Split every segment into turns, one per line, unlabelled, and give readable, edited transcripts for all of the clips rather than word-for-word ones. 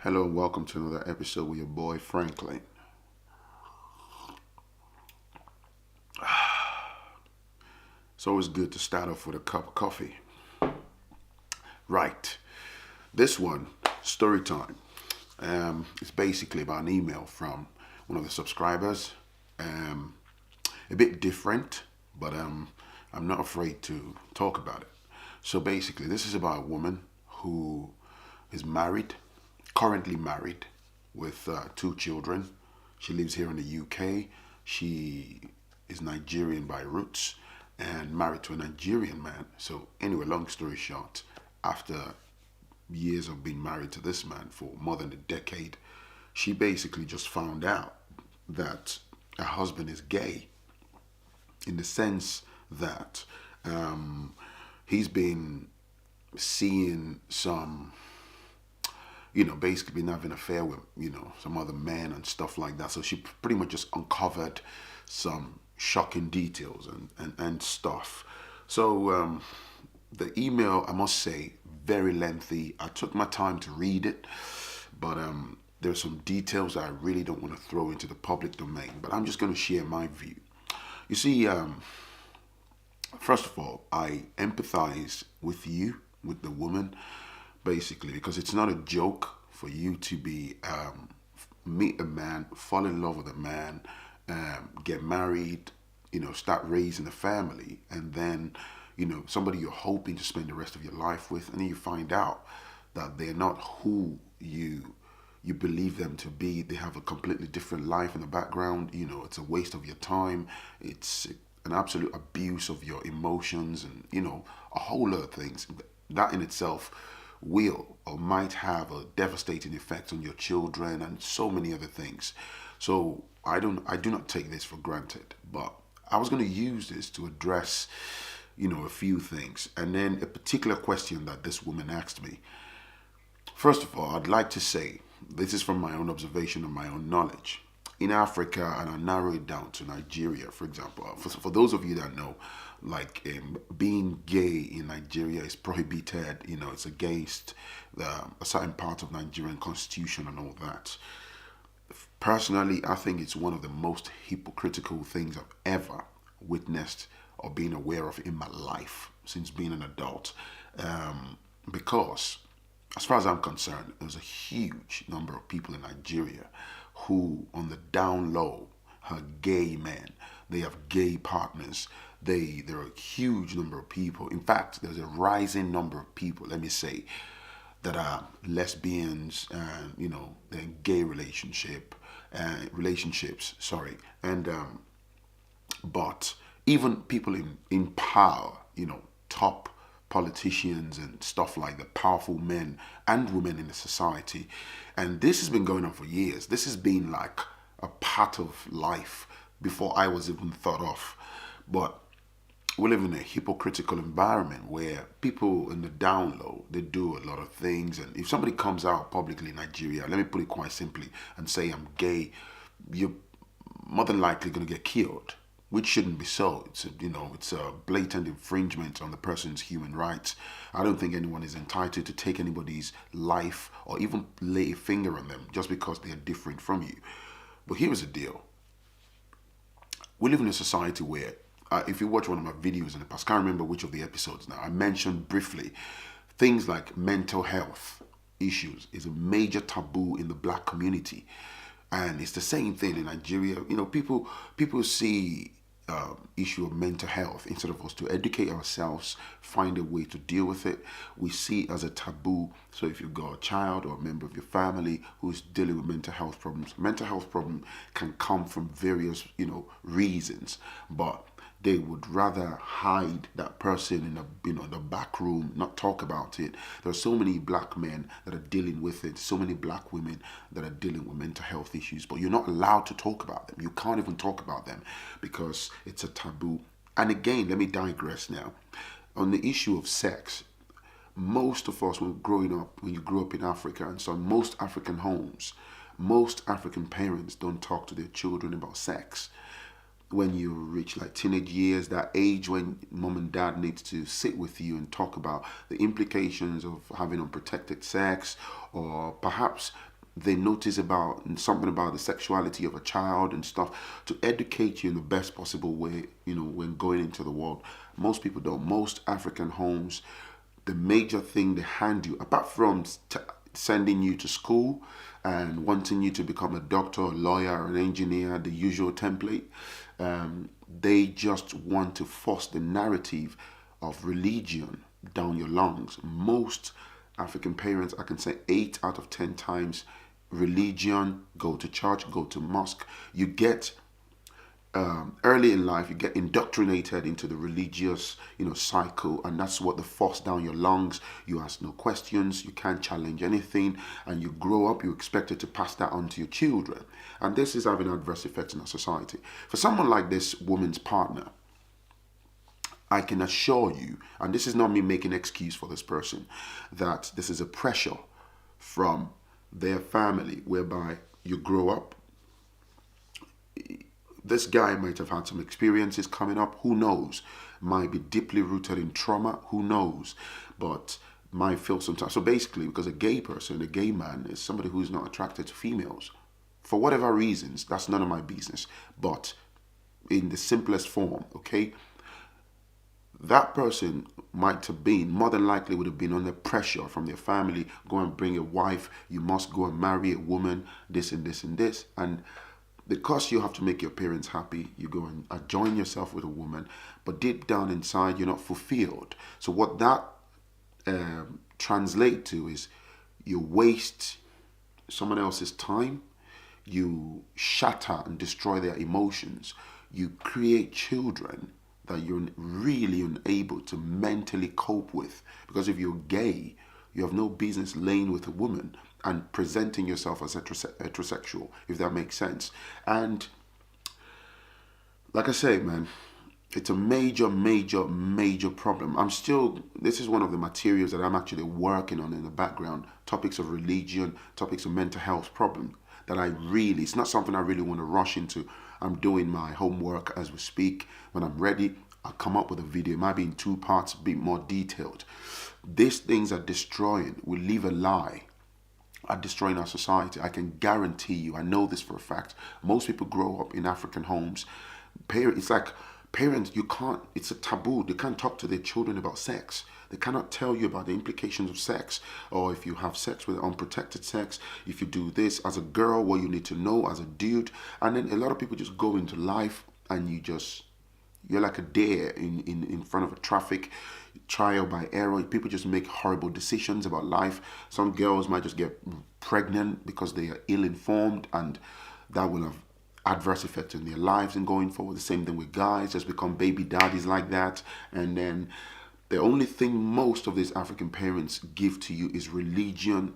Hello and welcome to another episode with your boy Phrankleen. It's always good to start off with a cup of coffee. Right. This one, story time. It's basically about an email from one of the subscribers. Um, a bit different, but I'm not afraid to talk about it. So basically, this is about a woman who is married, currently married, with two children. She lives here in the UK. She is Nigerian by roots and married to a Nigerian man. So, anyway, long story short, after years of being married to this man for more than a decade, she basically just found out that her husband is gay in the sense that he's been seeing some, basically been having an affair with, some other men and stuff like that. So she pretty much just uncovered some shocking details and stuff. So the email, I must say, very lengthy. I took my time to read it, but there's some details that I really don't want to throw into the public domain. But I'm just going to share my view. You see, first of all, I empathize with you, with the woman, basically, because it's not a joke for you to be meet a man, fall in love with a man, get married, start raising a family, and then, somebody you're hoping to spend the rest of your life with, and then you find out that they're not who you believe them to be. They have a completely different life in the background. It's a waste of your time. It's an absolute abuse of your emotions and, a whole lot of things. That in itself will or might have a devastating effect on your children and so many other things. So I do not take this for granted. But I was going to use this to address, a few things. And then a particular question that this woman asked me. First of all, I'd like to say this is from my own observation and my own knowledge. In Africa, and I narrow it down to Nigeria, for example. For those of you that know, like being gay in Nigeria is prohibited. It's against a certain part of Nigerian constitution and all that. Personally, I think it's one of the most hypocritical things I've ever witnessed or been aware of in my life since being an adult. Because as far as I'm concerned, there's a huge number of people in Nigeria who, on the down low, are gay men. They have gay partners. There are a huge number of people. In fact, there's a rising number of people, let me say, that are lesbians and, they're in gay relationships, sorry. And, but even people in power, top politicians and stuff like that, powerful men and women in the society. And this has been going on for years. This has been like a part of life before I was even thought of. But we live in a hypocritical environment where people in the down low, they do a lot of things. And if somebody comes out publicly in Nigeria, let me put it quite simply, and say I'm gay, you're more than likely going to get killed, which shouldn't be so. It's a blatant infringement on the person's human rights. I don't think anyone is entitled to take anybody's life or even lay a finger on them just because they are different from you. But here's the deal. We live in a society where, if you watch one of my videos in the past, I can't remember which of the episodes now, I mentioned briefly things like mental health issues is a major taboo in the black community. And it's the same thing in Nigeria. People see issue of mental health, instead of us to educate ourselves, find a way to deal with it, we see it as a taboo. So if you've got a child or a member of your family who's dealing with mental health problem can come from various, reasons, but they would rather hide that person in the back room, not talk about it. There are so many black men that are dealing with it, so many black women that are dealing with mental health issues, but you're not allowed to talk about them. You can't even talk about them because it's a taboo. And again, let me digress now. On the issue of sex, most of us, when you grew up in Africa, and so most African homes, most African parents don't talk to their children about sex. When you reach like teenage years, that age when mom and dad needs to sit with you and talk about the implications of having unprotected sex, or perhaps they notice about something about the sexuality of a child and stuff to educate you in the best possible way, when going into the world. Most people don't. Most African homes, the major thing they hand you, apart from sending you to school and wanting you to become a doctor, a lawyer, or an engineer, the usual template, they just want to force the narrative of religion down your lungs. Most African parents, I can say 8 out of 10 times, religion, go to church, go to mosque. You get early in life, you get indoctrinated into the religious, cycle, and that's what they force down your lungs. You ask no questions, you can't challenge anything, and you grow up, you're expected to pass that on to your children. And this is having adverse effects in our society. For someone like this woman's partner, I can assure you, and this is not me making an excuse for this person, that this is a pressure from their family whereby you grow up. This guy might have had some experiences coming up, who knows? Might be deeply rooted in trauma, who knows? But might feel sometimes. So basically, because a gay person, a gay man, is somebody who's not attracted to females. For whatever reasons, that's none of my business. But in the simplest form, okay? That person might have been, more than likely would have been under pressure from their family. Go and bring a wife, you must go and marry a woman, this and this and this. And because you have to make your parents happy, you go and join yourself with a woman, but deep down inside, you're not fulfilled. So what that translates to is you waste someone else's time, you shatter and destroy their emotions, you create children that you're really unable to mentally cope with. Because if you're gay, you have no business laying with a woman and presenting yourself as heterosexual, if that makes sense. And like I say, man, it's a major, major, major problem. This is one of the materials that I'm actually working on in the background. Topics of religion, topics of mental health problem that it's not something I really want to rush into. I'm doing my homework as we speak. When I'm ready, I'll come up with a video. It might be in 2 parts, a bit more detailed. These things are destroying. We live a lie. Are destroying our society. I can guarantee you, I know this for a fact. Most people grow up in African homes. It's like parents, it's a taboo. They can't talk to their children about sex. They cannot tell you about the implications of sex, or if you have sex with unprotected sex, if you do this as a girl, what you need to know as a dude. And then a lot of people just go into life and you're like a deer in front of a traffic trial by error. People just make horrible decisions about life. Some girls might just get pregnant because they are ill-informed, and that will have adverse effects in their lives and going forward. The same thing with guys, just become baby daddies like that. And then the only thing most of these African parents give to you is religion,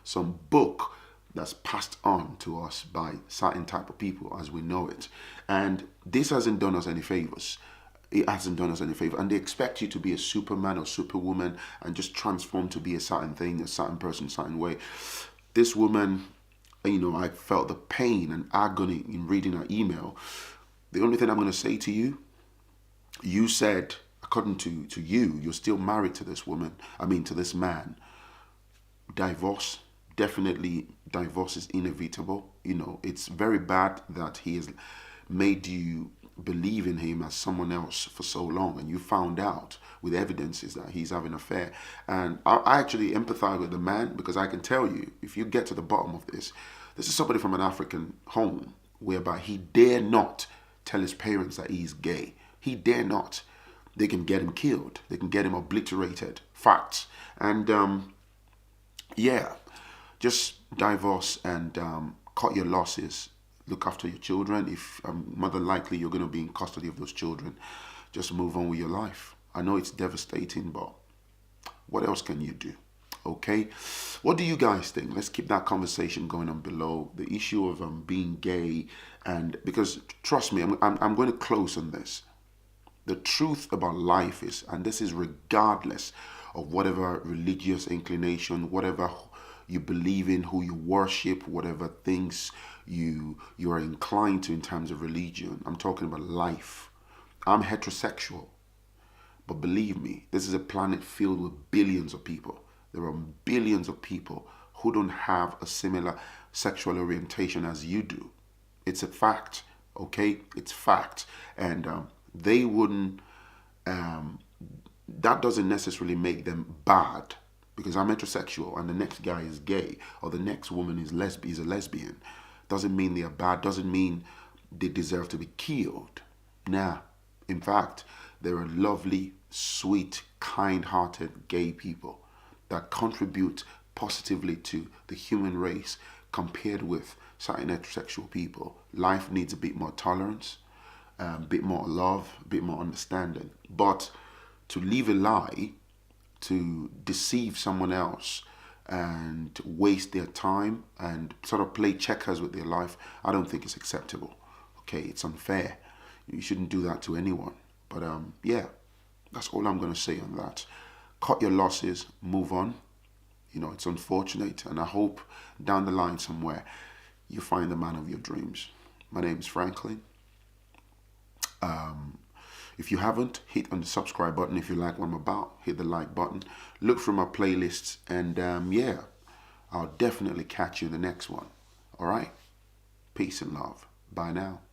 some book that's passed on to us by certain type of people as we know it. And this hasn't done us any favors. It hasn't done us any favor. And they expect you to be a superman or superwoman and just transform to be a certain thing, a certain person, a certain way. This woman, I felt the pain and agony in reading her email. The only thing I'm going to say to you, you said, according to you, you're still married to this woman, to this man. Definitely divorce is inevitable. It's very bad that he has made you believe in him as someone else for so long, and you found out with evidences that he's having an affair. And I actually empathize with the man, because I can tell you, if you get to the bottom of this is somebody from an African home whereby he dare not tell his parents that he's gay. He dare not. They can get him killed. They can get him obliterated. Facts. And just divorce and cut your losses. Look after your children. If more than likely you're going to be in custody of those children, just move on with your life. I know it's devastating, but what else can you do? Okay, what do you guys think? Let's keep that conversation going on below. The issue of being gay, and because trust me, I'm going to close on this. The truth about life is, and this is regardless of whatever religious inclination, whatever you believe in, who you worship, whatever things you are inclined to in terms of religion. I'm talking about life. I'm heterosexual, but believe me, this is a planet filled with billions of people. There are billions of people who don't have a similar sexual orientation as you do. It's a fact, okay? It's fact. And they wouldn't, that doesn't necessarily make them bad, because I'm heterosexual and the next guy is gay, or the next woman is a lesbian. Doesn't mean they're bad, doesn't mean they deserve to be killed. Nah. In fact, there are lovely, sweet, kind-hearted gay people that contribute positively to the human race compared with certain heterosexual people. Life needs a bit more tolerance, a bit more love, a bit more understanding. But to live a lie, to deceive someone else and waste their time and sort of play checkers with their life, I don't think it's acceptable. Okay, it's unfair. You shouldn't do that to anyone. But yeah, that's all I'm going to say on that. Cut your losses, move on. You know, it's unfortunate, and I hope down the line somewhere you find the man of your dreams. My name is Phrankleen. If you haven't, hit on the subscribe button. If you like what I'm about, hit the like button. Look through my playlists, and yeah, I'll definitely catch you in the next one. All right? Peace and love. Bye now.